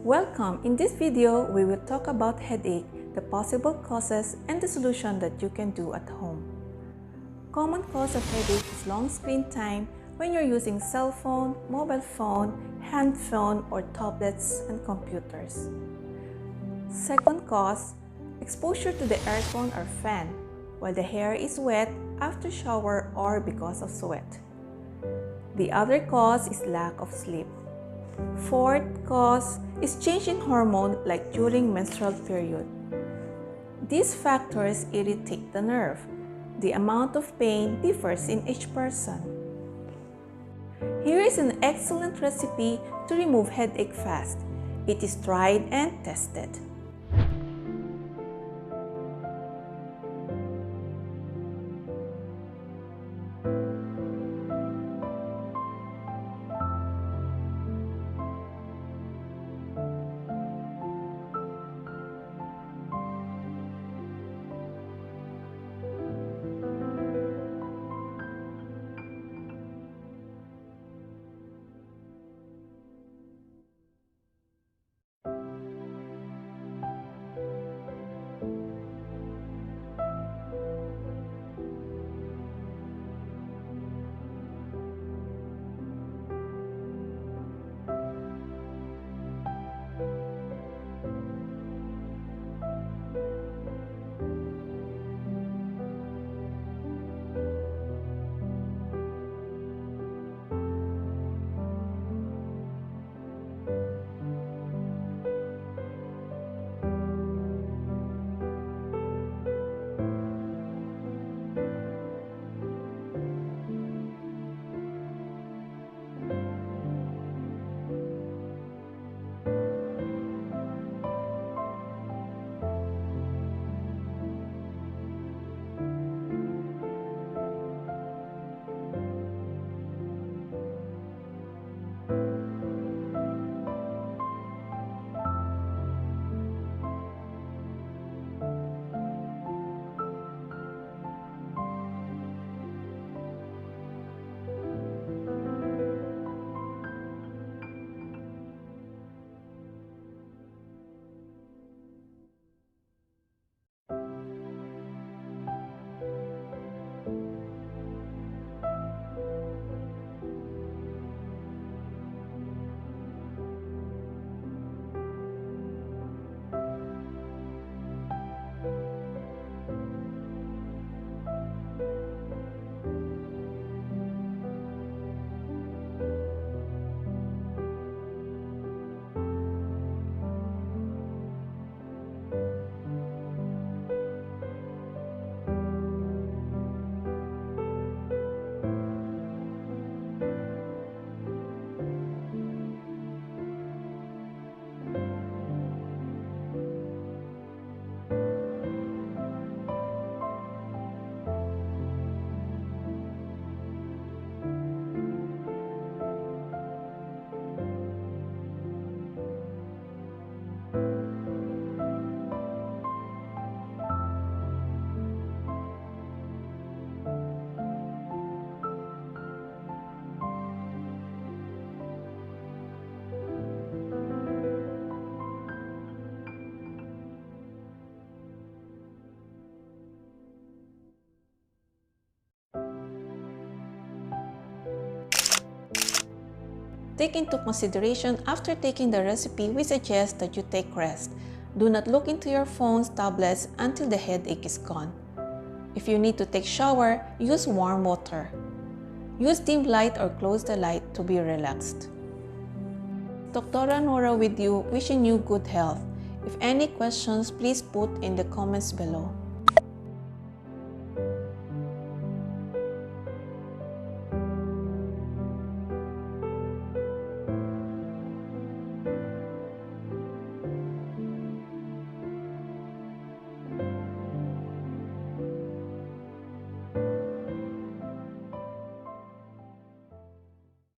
Welcome! In this video, we will talk about headache, the possible causes, and the solution that you can do at home. Common cause of headache is long screen time when you're using cell phone, mobile phone, hand phone, or tablets and computers. Second cause, exposure to the aircon or fan while the hair is wet after shower or because of sweat. The other cause is lack of sleep. Fourth cause is change in hormone like during menstrual period. These factors irritate the nerve. The amount of pain differs in each person. Here is an excellent recipe to remove headache fast. It is tried and tested. Take into consideration after taking the recipe, we suggest that you take rest. Do not look into your phones, tablets until the headache is gone. If you need to take shower, use warm water. Use dim light or close the light to be relaxed. Dr. Nora with you, wishing you good health. If any questions, please put in the comments below.